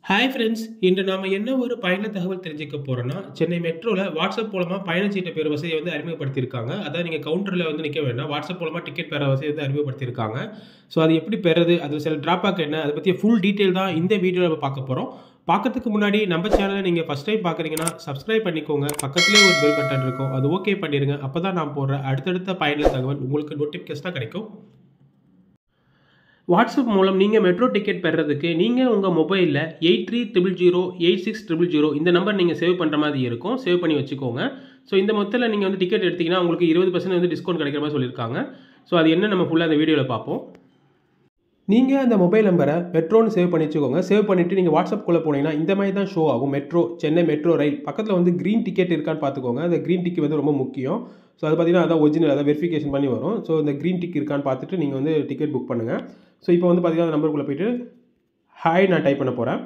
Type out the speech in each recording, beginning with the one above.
Hi friends, இன்று நாம என்ன ஒரு பயண தகவல் தெரிஞ்சுக்க போறோம்னா, சென்னை மெட்ரோல வாட்ஸ்அப் மூலமா பயணச்சீட்டு பெறும் வசதிய அறிமுகப்படுத்தியிருக்காங்க. அதாவது நீங்க கவுண்டர்ல நிக்க வேண்டாம். வாட்ஸ்அப் மூலமா டிக்கெட் பெற வசதிய அறிமுகப்படுத்தியிருக்காங்க. ஸோ அது எப்படி பெறது? அது சில டிராபேக் என்ன? அத பத்திய ஃபுல் டீட்டெயில் தான் இந்த வீடியோல நம்ம பார்க்க போறோம். பார்க்கறதுக்கு முன்னாடி நம்ம சேனல நீங்க ஃபர்ஸ்ட் டைம் பார்க்குறீங்கன்னா, சப்ஸ்கிரைப் பண்ணிக்கோங்க. பக்கத்திலேயே ஒரு பெல் பட்டன் இருக்கும். அது ஓகே பண்ணிருங்க. அப்பதான் நான் போடுற அடுத்தடுத்த பயனுள்ள தகவல் உங்களுக்கு நோட்டிஃபிகேஷனா கிடைக்கும். வாட்ஸ்அப் மூலம் நீங்க மெட்ரோ டிக்கெட் பெறுறதுக்கு, நீங்க உங்க மொபைல்ல 8300 8600 இந்த நம்பர் நீங்க சேவ் பண்ற மாரி இருக்கும். சேவ் பண்ணி வச்சுக்கோங்க. ஸோ இந்த மொத்தத்துல நீங்க டிக்கெட் எடுத்தீங்கன்னா, உங்களுக்கு 20% டிஸ்கவுண்ட் கிடைக்கிற மாரி சொல்லியிருக்காங்க. ஸோ அது என்ன நம்ம ஃபுல்லா இந்த வீடியோல பார்ப்போம். நீங்க அந்த மொபைல் நம்பர மெட்ரோன்னு சேவ் பண்ணி வச்சுக்கோங்க. சேவ் பண்ணிட்டு நீங்க வாட்ஸ்அப்குள்ள போனீங்கன்னா, இந்த மாரி தான் ஷோ ஆகும். Metro, Chennai metro rail. பக்கத்துல கிரீன் டிக்கெட் இருக்கான்னு பார்த்துக்கோங்க. அந்த கிரீன் டிக் ரொம்ப முக்கியம். ஸோ அது பார்த்தீங்கன்னா, அதான் ஒரிஜினல். அதான் வெரிஃபிகேஷன் பண்ணி வரும். ஸோ இந்த கிரீன் டிக் இருக்கான்னு பார்த்துட்டு நீங்க டிக்கெட் புக் பண்ணுங்க. ஸோ இப்போ பார்த்தீங்கன்னா, அந்த நம்பருக்குள்ள போயிட்டு ஹாய் நான் டைப் பண்ண போறேன்.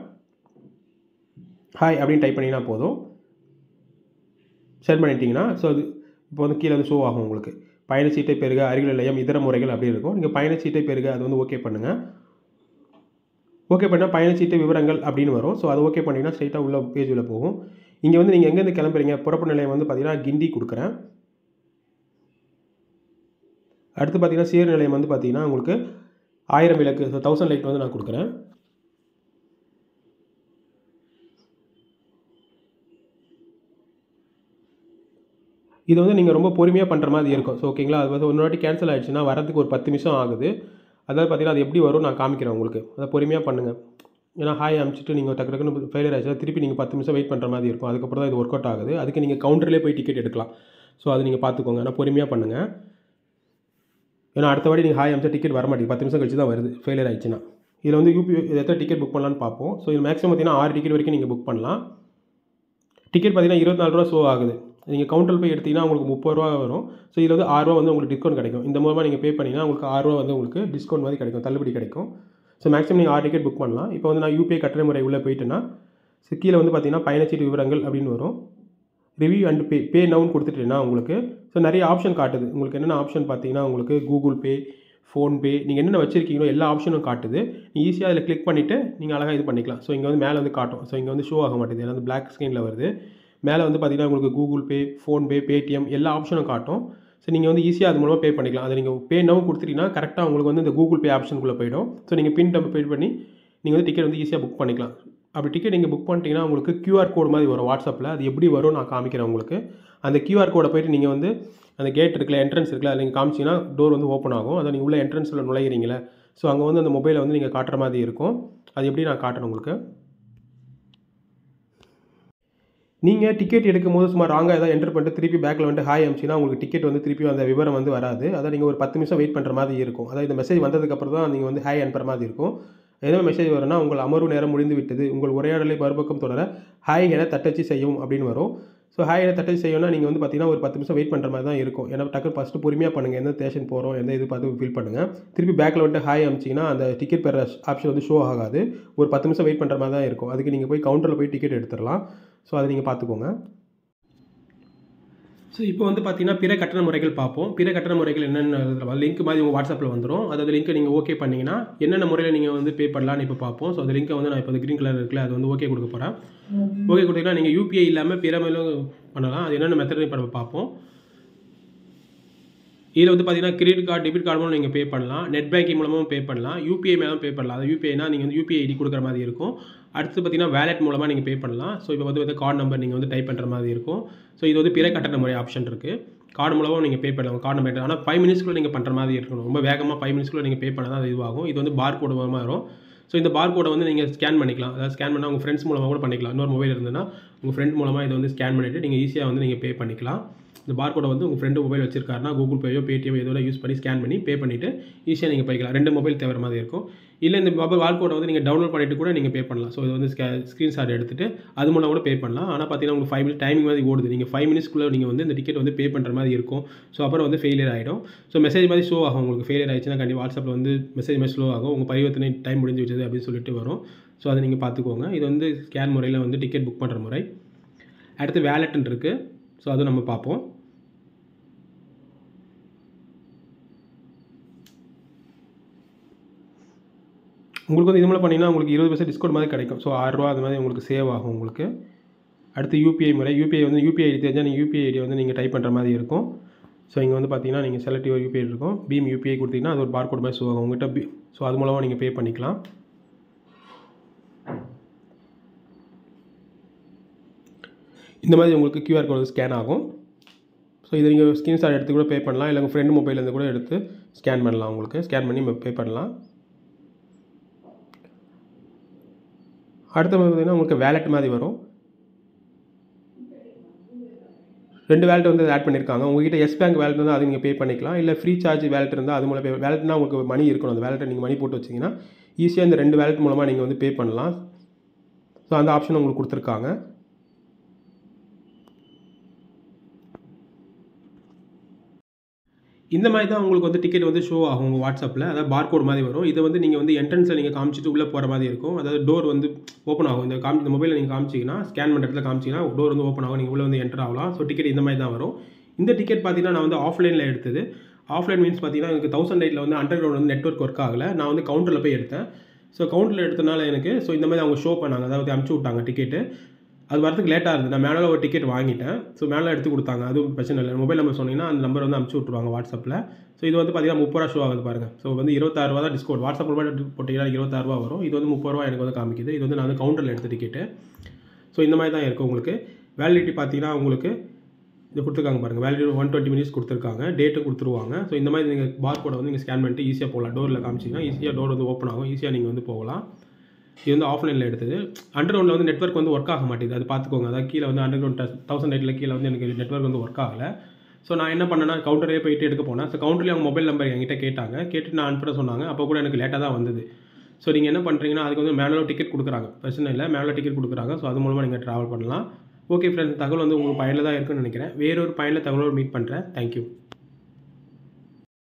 ஹாய் அப்படின்னு டைப் பண்ணிங்கன்னா போதும். சென்ட் பண்ணிட்டீங்கன்னா, ஸோ அது இப்போ கீழே ஷோ ஆகும் உங்களுக்கு. பயணச்சீட்டை பெறுக, அருகில் நிலையம், இதர முறைகள் அப்படி இருக்கும். நீங்கள் பயணச்சீட்டை பெறுக அது ஓகே பண்ணுங்கள். ஓகே பண்ணால் பயணச்சீட்டு விவரங்கள் அப்படின்னு வரும். ஸோ அது ஓகே பண்ணிங்கன்னா ஸ்ட்ரைட்டாக உள்ள பேஜ் உள்ள போகும். இங்கே நீங்கள் எங்கேருந்து கிளம்புறீங்க? புறப்பட நிலையம் பார்த்தீங்கன்னா கிண்டி கொடுக்குறேன். அடுத்து பார்த்தீங்கன்னா சேர் நிலையம் பார்த்தீங்கன்னா உங்களுக்கு 1000 விளக்கு, ஸோ 1000 லைட் நான் கொடுக்குறேன். இது நீங்கள் ரொம்ப பொறுமையாக பண்ணுற மாதிரி இருக்கும். ஸோ ஓகேங்களா? அது ஒரு வாட்டி கேன்சல் ஆகிடுச்சுன்னா வரதுக்கு ஒரு 10 நிமிஷம் ஆகுது. அதாவது பார்த்தீங்கன்னா அது எப்படி வரும் நான் காமிக்கிறேன் உங்களுக்கு. அதை பொறுமையாக பண்ணுங்கள். ஏன்னா ஹாய் அனுப்பிச்சிட்டு நீங்கள் டக்கு டக்குன்னு ஃபெயிலியர் ஆகிடுச்சுன்னா திருப்பி நீங்கள் 10 நிமிஷம் வெயிட் பண்ணுற மாதிரி இருக்கும். அதுக்கப்புறம் தான் இது ஒர்க் அவுட் ஆகுது. அதுக்கு நீங்கள் கவுண்டர்லேயே போய் டிக்கெட் எடுக்கலாம். ஸோ அது நீங்கள் பார்த்துக்கோங்க. ஆனால் பொறுமையாக பண்ணுங்கள். ஏன்னா அடுத்த வாட்டி நீங்கள் ஹாய் அனுப்பிச்சா டிக்கெட் வர மாட்டேங்குது. 10 நிமிஷம் கழிச்சு தான் வருது ஃபெயிலியர் ஆகிடுச்சுன்னா. இதில் யூபிஐ எத்தனை டிக்கெட் புக் பண்ணலான்னு பார்ப்போம். ஸோ இது மேக்ஸிமம் பார்த்தீங்கன்னா 6 டிக்கெட் வரைக்கும் நீங்கள் புக் பண்ணலாம். டிக்கெட் பார்த்தீங்கன்னா 24 ரூபா ஷோ ஆகுது. நீங்கள் கவுண்டரில் போய் எடுத்தீங்கன்னா உங்களுக்கு 30 ரூபா வரும். ஸோ இதில் 6 ரூபா உங்களுக்கு டிஸ்கவுண்ட் கிடைக்கும். இந்த மூலமாக நீங்கள் பே பண்ணிங்கன்னா உங்களுக்கு 6 ரூபா உங்களுக்கு டிஸ்கவுண்ட் மாதிரி கிடைக்கும், தள்ளுபடி கிடைக்கும். ஸோ மேக்ஸிமம் நீங்கள் 6 டிக்கெட் புக் பண்ணலாம். இப்போ நான் யூபிஐ கட்டண முறை உள்ளே போயிட்டேன்னா, ஸோ கீழே பார்த்தீங்கன்னா பயணச்சீட்டு விவரங்கள் அப்படின்னு வரும். ரிவ்யூ அண்ட் பே நவுன்னு கொடுத்துட்டீங்கன்னா உங்களுக்கு ஸோ நிறைய ஆப்ஷன் காட்டுது. உங்களுக்கு என்னென்ன ஆப்ஷன் பார்த்தீங்கன்னா உங்களுக்கு கூகுள் பே, ஃபோன்பே, நீங்கள் என்னென்ன வச்சுருக்கீங்களோ எல்லா ஆப்ஷனும் காட்டுது. நீங்கள் ஈஸியாக அதில் கிளிக் பண்ணிவிட்டு நீங்கள் அழகாக இது பண்ணிக்கலாம். ஸோ இங்கே மேலே காட்டும். ஸோ இங்கே ஷோ ஆக மாட்டேங்குது. ஏன்னா பிளாக் ஸ்க்ரீனில் வருது. மேலே பார்த்தீங்கன்னா உங்களுக்கு கூகுள் பே, ஃபோன்பே, பேடிஎம் எல்லா ஆப்ஷனும் காட்டும். ஸோ நீங்கள் ஈஸியாக அது மூலமாக பே பண்ணிக்கலாம். அதை நீங்கள் பே நவ் கொடுத்துட்டீங்கன்னா கரெக்டாக உங்களுக்கு இந்த கூகுள் பே ஆப்ஷனுக்குள்ளே போய்டும். ஸோ நீங்கள் பின் நம்பர் பே பண்ணி நீங்கள் டிக்கெட் ஈஸியாக புக் பண்ணிக்கலாம். அப்படி டிக்கெட் நீங்கள் புக் பண்ணிட்டீங்கன்னா உங்களுக்கு QR கோடு மாதிரி வரும் வாட்ஸ்அப்பில். அது எப்படி வரும் நான் காமிக்கிறேன் உங்களுக்கு. அந்த QR கோடை போய்ட்டு நீங்கள் அந்த கேட் இருக்குல்ல, என்ட்ரன்ஸ் இருக்குல்ல, அதை நீங்கள் காமிச்சிங்கன்னா டோர் ஓப்பன் ஆகும். அதை நீங்கள் உள்ள என்ட்ரன்ஸில் நுழையிறீங்களே, ஸோ அங்கே அந்த மொபைலை நீங்கள் காட்டுற மாதிரி இருக்கும். அது எப்படி நான் காட்டுறேன் உங்களுக்கு. நீங்கள் டிக்கெட் எடுக்கும்போது சும்மா ராங்காக ஏதாவது என்டர் பண்ணிட்டு திருப்பி பேக்கில் ஹாய் அனுப்பிச்சிங்கன்னா உங்களுக்கு டிக்கெட் திருப்பி அந்த விவரம் வராது. அதை நீங்கள் ஒரு 10 நிமிஷம் வெயிட் பண்ணுற மாதிரி இருக்கும். அதாவது இந்த மெசேஜ் வந்ததுக்கப்புறம் தான் நீங்கள் ஹாய் அனுப்புற மாதிரி இருக்கும். ஏதோ மெசேஜ் வரும்னா உங்கள் அமர்வு நேரம் முடிந்து விட்டது, உங்கள் உரையாடலை மறுபக்கம் தொடர ஹாய் என தட்டச்சு செய்யவும் அப்படின்னு வரும். ஸோ ஹாய் என தட்டச்சு செய்யணும்னா நீங்கள் பார்த்தீங்கன்னா ஒரு 10 நிமிஷம் வெயிட் பண்ணுற மாதிரி தான் இருக்கும். ஏன்னா டக்குனு ஃபஸ்ட்டு பொறுமையாக பண்ணுங்கள். எந்த ஸ்டேஷன் போகிறோம், எந்த இது பார்த்து ஃபில் பண்ணுங்கள். திருப்பி பேக்கில் ஹாய் அனுப்பிச்சிங்கன்னா அந்த டிக்கெட் பெற ஆப்ஷன் ஷோ ஆகாது. ஒரு 10 நிமிஷம் வெயிட் பண்ணுற மாதிரி தான் இருக்கும். அதுக்கு நீங்கள் போய் கவுண்டரில் போய் டிக்கெட் எடுத்துடலாம். ஸோ அதை நீங்கள் பார்த்துக்கோங்க. ஸோ இப்போ பார்த்தீங்கன்னா பிற கட்டண முறைகள் பார்ப்போம். பிற கட்டண முறைகள் என்னென்ன லிங்க் மாதிரி உங்கள் வாட்ஸ்அப்பில் வந்துடும். அதாவது லிங்க்கை நீங்கள் ஓகே பண்ணிங்கன்னா என்னென்ன முறையில் நீங்கள் பே பண்ணலான்னு இப்போ பார்ப்போம். ஸோ அந்த லிங்க்கை நான் இப்போ கிரீன் கலர் இருக்குல்ல, அது ஓகே கொடுக்க போகிறேன். ஓகே கொடுத்தீங்கன்னா நீங்கள் யூபிஐ இல்லாமல் பிற மேலும் பண்ணலாம். அது என்னென்ன மெத்தட் இப்போ நம்ம பார்ப்போம். இதில் பார்த்தீங்கன்னா கிரெடிட் கார்டு, டெபிட் கார்டு மூலம் நீங்கள் பே பண்ணலாம். நெட் பேங்கிங் மூலமும் பே பண்ணலாம். யூபிஐ மேலும் பே பண்ணலாம். அது யூபிஐனா நீங்கள் யூபிஐ ஐடி கொடுக்குற மாதிரி இருக்கும். அடுத்து பார்த்தீங்கன்னா வேலெட் மூலமாக நீங்கள் பே பண்ணலாம். ஸோ இப்போ கார்டு நம்பர் நீங்கள் டைப் பண்ணுற மாதிரி இருக்கும். ஸோ இது பிற கட்டண முறை ஆப்ஷன் இருக்குது. கார்டு மூலமாக நீங்கள் பே பண்ணலாம். கார்டு நம்பர் ஆனால் 5 மினிட்ஸ்க்குள்ளே நீங்கள் பண்ணுற மாதிரி இருக்கணும். ரொம்ப வேகமாக 5 மினிட்ஸ்க்குள்ளே நீங்கள் பே பண்ணால் தான் அது இதுவாகும். இது பார் கோடு மூலமாக வரும். ஸோ இந்த பார் கோடை நீங்கள் ஸ்கேன் பண்ணிக்கலாம். அதாவது ஸ்கேன் பண்ணால் உங்கள் ஃப்ரெண்ட்ஸ் மூலமாக கூட பண்ணிக்கலாம். இன்னொரு மொபைல் இருந்ததுன்னா உங்கள் ஃப்ரெண்ட் மூலமாக இதை ஸ்கேன் பண்ணிவிட்டு நீங்கள் ஈஸியாக நீங்கள் பே பண்ணிக்கலாம். இந்த பார் கோடை உங்கள் ஃப்ரெண்டு மொபைல் வச்சிருக்காருன்னா கூகுள் பேயோ, பேடிஎம் ஏதோ யூஸ் பண்ணி ஸ்கேன் பண்ணி பே பண்ணிவிட்டு ஈஸியாக நீங்கள் போய்க்கலாம். 2 மொபைல் தேவை மாதிரி இருக்கும். இல்லை இந்த மொபைல் பார் கோடை நீங்கள் டவுன்லோட் பண்ணிவிட்டு கூட நீங்கள் பே பண்ணலாம். ஸோ இது ஸ்க்ரீன்ஷாட் எடுத்துகிட்டு அது மூலம் கூட பே பண்ணலாம். ஆனால் பார்த்தீங்கன்னா உங்களுக்கு 5 மினிட்ஸ் டைமிங் மாதிரி ஓடுது. நீங்கள் 5 மினிட்ஸ்க்குள்ளே நீங்கள் இந்த டிக்கெட் பே பண்ணுற மாதிரி இருக்கும். ஸோ அப்புறம் ஃபெயிலியர் ஆகிடும். ஸோ மெசேஜ் மாதிரி ஷோ ஆகும். உங்களுக்கு ஃபெயிலியர் ஆகிடுச்சுன்னா கண்டிப்பாக வாட்ஸ்அப்பில் மெசேஜ் மாதிரி ஸ்லோ ஆகும். உங்கள் பரிவர்த்தனை டைம் முடிஞ்சு வச்சது அப்படின்னு சொல்லிட்டு வரும். ஸோ அதை நீங்கள் பார்த்துக்கோங்க. இது ஸ்கேன் முறையில் டிக்கெட் புக் பண்ணுற முறை. அடுத்து வேலெட்னு இருக்குது. ஸோ அதை நம்ம பார்ப்போம். உங்களுக்கு வந்து இது மூலம் பண்ணிங்கன்னா உங்களுக்கு 20% டிஸ்கவுண்ட் மாதிரி கிடைக்கும். ஸோ ரூ. 6 அது மாதிரி உங்களுக்கு சேவ் ஆகும் உங்களுக்கு. அடுத்து யூபிஐ முறை. யூபிஐ ஐடி தெரிஞ்சால் நீங்கள் யூபிஐ ஐடி வந்து நீங்கள் டைப் பண்ணுற மாதிரி இருக்கும். ஸோ இங்கே வந்து பார்த்தீங்கன்னா நீங்கள் செலக்ட் யுவர் யூபிஐ இருக்கும். பீம் யூபிஐ கொடுத்தீங்கன்னா அது ஒரு பார்கோட் மாதிரி ஷோ ஆகும் உங்கள்கிட்ட. ஸோ அது மூலமாக நீங்கள் பே பண்ணிக்கலாம். இந்த மாதிரி உங்களுக்கு கியூஆர் கோடு ஸ்கேன் ஆகும். ஸோ இதை நீங்கள் ஸ்க்ரீன்ஷாட் எடுத்து கூட பே பண்ணலாம். இல்லை உங்கள் ஃப்ரெண்டு மொபைல்லேருந்து கூட எடுத்து ஸ்கேன் பண்ணலாம். உங்களுக்கு ஸ்கேன் பண்ணி பே பண்ணலாம். அடுத்த பார்த்தீங்கன்னா உங்களுக்கு வேலெட் மாதிரி வரும். 2 வேலெட் வந்து ஆட் பண்ணியிருக்காங்க. உங்கள்கிட்ட எஸ் பேங்க் வேலெட் இருந்தால் அது நீங்கள் பே பண்ணிக்கலாம். இல்லை ஃப்ரீ சார்ஜ் வேலெட் இருந்தால் அது மூலம் வேலெட்னா உங்களுக்கு மணி இருக்கணும். அந்த வேலெட்டை நீங்கள் மணி போட்டு வச்சிங்கன்னா ஈஸியாக இந்த 2 வேலெட் மூலமாக நீங்கள் வந்து பே பண்ணலாம். ஸோ அந்த ஆப்ஷன் உங்களுக்கு கொடுத்துருக்காங்க. இந்த மாதிரி தான் உங்களுக்கு வந்து டிக்கெட் வந்து ஷோ ஆகும் உங்கள் வாட்ஸ்அப்பில். அதாவது பார்கோட் மாதிரி வரும். இதை வந்து நீங்கள் வந்து என்ட்ரன்ஸில் நீங்கள் காமிச்சிட்டு உள்ளே போகிற மாதிரி இருக்கும். அதாவது டோர் வந்து ஓப்பன் ஆகும். இந்த மொபைலில் நீங்கள் காமிச்சிங்கன்னா ஸ்கேன் பண்ணுற இடத்துல காமிச்சிங்கன்னா டோர் வந்து ஓப்பன் ஆகும். நீங்கள் உள்ளே வந்து என்டர் ஆகலாம். ஸோ டிக்கெட் இந்த மாதிரி தான் வரும். இந்த டிக்கெட் பார்த்தீங்கன்னா நான் வந்து ஆஃப்லைனில் எடுத்தது. ஆஃப்லைன் மீன்ஸ் பார்த்தீங்கன்னா எனக்கு 1008 வந்து அண்டர் கிரவுண்ட் வந்து நெட்வொர்க் ஒர்க் ஆகலை. நான் வந்து கவுண்டரில் போய் எடுத்தேன். ஸோ கவுண்டரில் எடுத்தனால எனக்கு இந்த மாதிரி அவங்க ஷோ பண்ணாங்க. அதாவது அமுச்சு விட்டாங்க டிக்கெட்டு. அது வரதுக்கு லேட்டாக இருந்தது. நான் மேலே ஒரு டிக்கெட் வாங்கிட்டேன். ஸோ மேலே எடுத்து கொடுத்தாங்க. அதுவும் பிரச்சனை இல்லை. மொபைல் நம்பர் சொன்னீங்கன்னா அந்த நம்பர் வந்து அமுச்சு விட்ருவாங்க வாட்ஸ்அப்பில். ஸோ இது வந்து பார்த்தீங்கன்னா ரூ. 30 ஷோ ஆகுது பாருங்கள். ஸோ வந்து ரூ. 26 தான் டிஸ்கவுண்ட். வாட்ஸ்அப் மொபைல் போட்டிங்கன்னா ரூ. 26 வரும். இது வந்து ரூ. 30 எனக்கு வந்து காமிக்குது. இது வந்து நான் வந்து கவுண்டரில் எடுத்த டிக்கெட்டு. ஸோ இந்த மாதிரி தான் இருக்கும் உங்களுக்கு. வேலிடிட்டி பார்த்தீங்கன்னா உங்களுக்கு இது கொடுத்துருக்காங்க பாருங்கள். வேலிடிட்டி 120 மினிட்ஸ் கொடுத்துருக்காங்க. டேட்டும் கொடுத்துருவாங்க. ஸோ இந்த மாதிரி நீங்கள் பார்கோடை வந்து நீங்கள் ஸ்கேன் பண்ணிட்டு ஈஸியாக போகலாம். டோரில் காமிச்சிங்கன்னா ஈஸியாக டோர் வந்து ஓப்பன் ஆகும். ஈஸியாக நீங்கள் வந்து போகலாம். இது வந்து ஆஃப்லைனில் எடுத்தது. அண்டர் கிரவுண்டில் வந்து நெட்வொர்க் வந்து ஒர்க் ஆக மாட்டேங்குது. அது பார்த்துக்கோங்க. அதாவது கீழே வந்து அண்டர் கிரவுண்ட் 1008 கீழே வந்து எனக்கு நெட்வொர்க் வந்து ஒர்க் ஆகலை. ஸோ நான் என்ன பண்ணேன்னா கவுண்டரே போயிட்டு எடுக்க போனேன். ஸோ கவுண்டர்லேயே அவங்க மொபைல் நம்பர் என்கிட்ட கேட்டாங்க. கேட்டுட்டு நான் அனுப்புற சொன்னாங்க. அப்போ கூட எனக்கு லேட்டாக தான் வந்தது. ஸோ நீங்கள் என்ன பண்ணுறீங்கன்னா அதுக்கு வந்து மேனுவலாக டிக்கெட் கொடுக்குறாங்க. பிரச்சனை இல்லை. மேனுவலாக டிக்கெட் கொடுக்குறாங்க. ஸோ அது மூலமாக நீங்கள் ட்ராவல் பண்ணலாம். ஓகே ஃப்ரெண்ட்ஸ், தகவல் வந்து உங்களுக்கு பயனில் தான் இருக்குன்னு நினைக்கிறேன். வேறொரு பயனில் தகவலோடு மீட் பண்ணுறேன். தேங்க்யூ.